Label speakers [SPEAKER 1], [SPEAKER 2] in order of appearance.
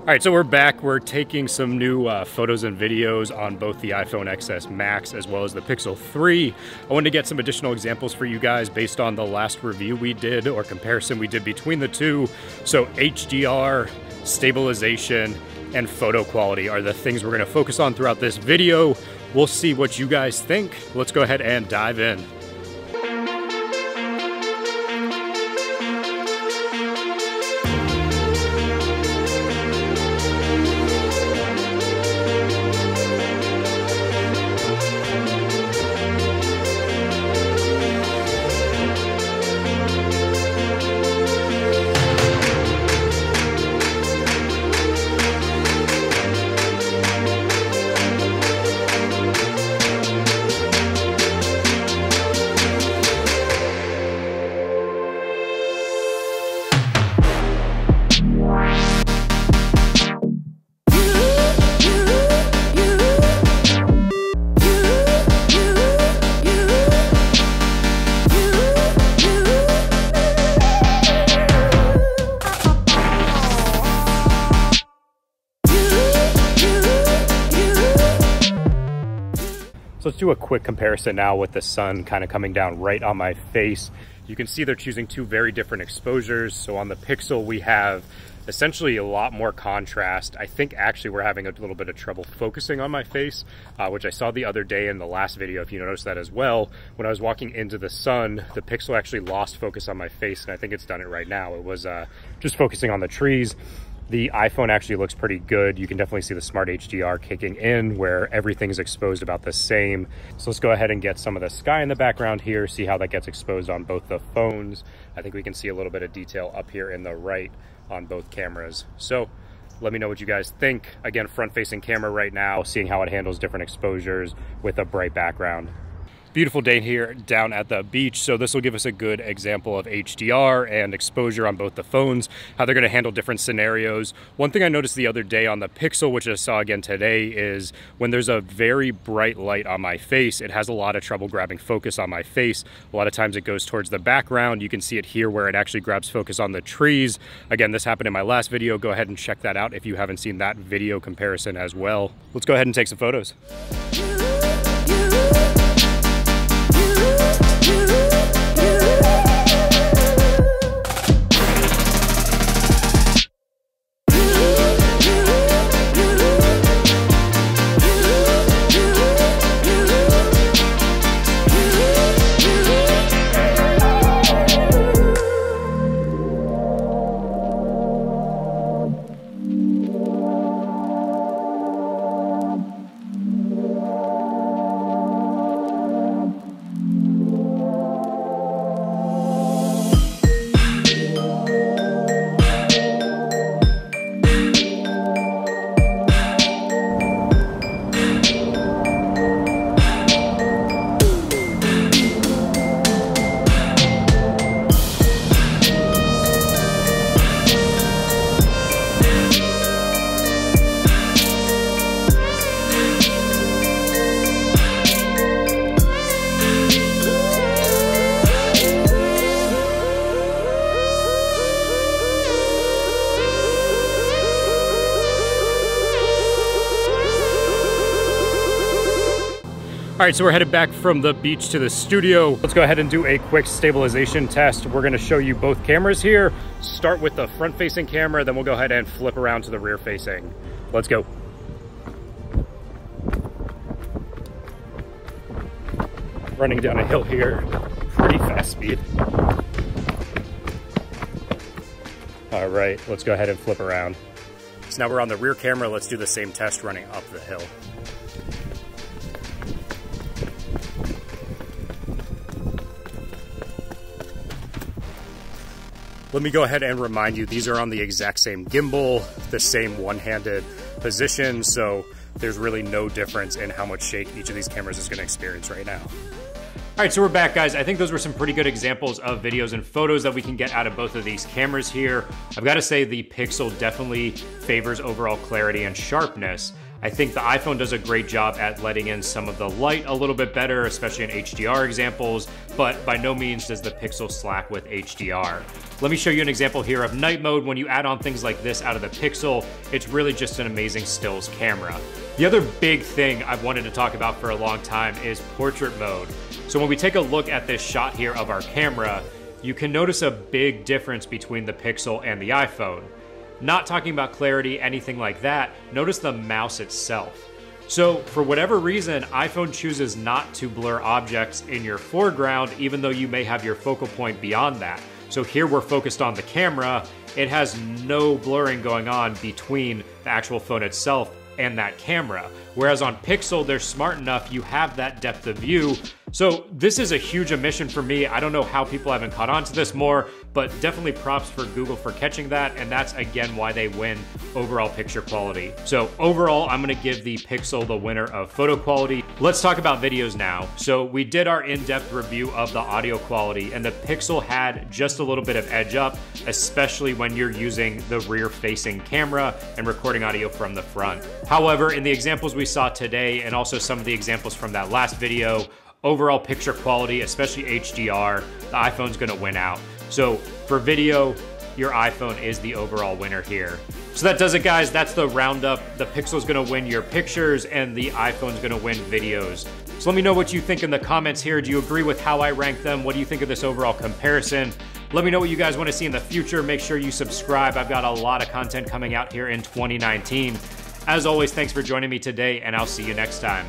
[SPEAKER 1] All right, so we're back. We're taking some new photos and videos on both the iPhone XS Max as well as the Pixel 3. I wanted to get some additional examples for you guys based on the last review we did or comparison we did between the two. So HDR, stabilization, and photo quality are the things we're gonna focus on throughout this video. We'll see what you guys think. Let's go ahead and dive in. So let's do a quick comparison now with the sun kind of coming down right on my face. You can see they're choosing two very different exposures. So on the Pixel, we have essentially a lot more contrast. I think actually we're having a little bit of trouble focusing on my face, which I saw the other day in the last video, if you noticed that as well. When I was walking into the sun, the Pixel actually lost focus on my face, and I think it's done it right now. It was just focusing on the trees. The iPhone actually looks pretty good. You can definitely see the Smart HDR kicking in where everything's exposed about the same. So let's go ahead and get some of the sky in the background here, see how that gets exposed on both the phones. I think we can see a little bit of detail up here in the right on both cameras. So let me know what you guys think. Again, front-facing camera right now, seeing how it handles different exposures with a bright background. Beautiful day here down at the beach, so this will give us a good example of HDR and exposure on both the phones, how they're going to handle different scenarios. One thing I noticed the other day on the Pixel, which I saw again today, is when there's a very bright light on my face, it has a lot of trouble grabbing focus on my face. A lot of times it goes towards the background. You can see it here where it actually grabs focus on the trees. Again, this happened in my last video. Go ahead and check that out if you haven't seen that video comparison as well. Let's go ahead and take some photos. All right, so we're headed back from the beach to the studio. Let's go ahead and do a quick stabilization test. We're gonna show you both cameras here. Start with the front-facing camera, then we'll go ahead and flip around to the rear-facing. Let's go. Running down a hill here, pretty fast speed. All right, let's go ahead and flip around. So now we're on the rear camera. Let's do the same test running up the hill. Let me go ahead and remind you, these are on the exact same gimbal, the same one-handed position, so there's really no difference in how much shake each of these cameras is going to experience right now. All right, so we're back, guys. I think those were some pretty good examples of videos and photos that we can get out of both of these cameras here. I've got to say the Pixel definitely favors overall clarity and sharpness. I think the iPhone does a great job at letting in some of the light a little bit better, especially in HDR examples, but by no means does the Pixel slack with HDR. Let me show you an example here of night mode. When you add on things like this out of the Pixel, it's really just an amazing stills camera. The other big thing I've wanted to talk about for a long time is portrait mode. So when we take a look at this shot here of our camera, you can notice a big difference between the Pixel and the iPhone. Not talking about clarity, anything like that, notice the mouse itself. So for whatever reason, iPhone chooses not to blur objects in your foreground, even though you may have your focal point beyond that. So here we're focused on the camera. It has no blurring going on between the actual phone itself and that camera. Whereas on Pixel, they're smart enough, you have that depth of view. So this is a huge omission for me. I don't know how people haven't caught on to this more, but definitely props for Google for catching that. And that's again why they win overall picture quality. So overall, I'm gonna give the Pixel the winner of photo quality. Let's talk about videos now. So we did our in-depth review of the audio quality, and the Pixel had just a little bit of edge up, especially when you're using the rear-facing camera and recording audio from the front. However, in the examples we saw today, and also some of the examples from that last video, overall picture quality, especially HDR, the iPhone's gonna win out. So for video, your iPhone is the overall winner here. So that does it, guys. That's the roundup. The Pixel's gonna win your pictures and the iPhone's gonna win videos. So let me know what you think in the comments here. Do you agree with how I rank them? What do you think of this overall comparison? Let me know what you guys wanna see in the future. Make sure you subscribe. I've got a lot of content coming out here in 2019. As always, thanks for joining me today, and I'll see you next time.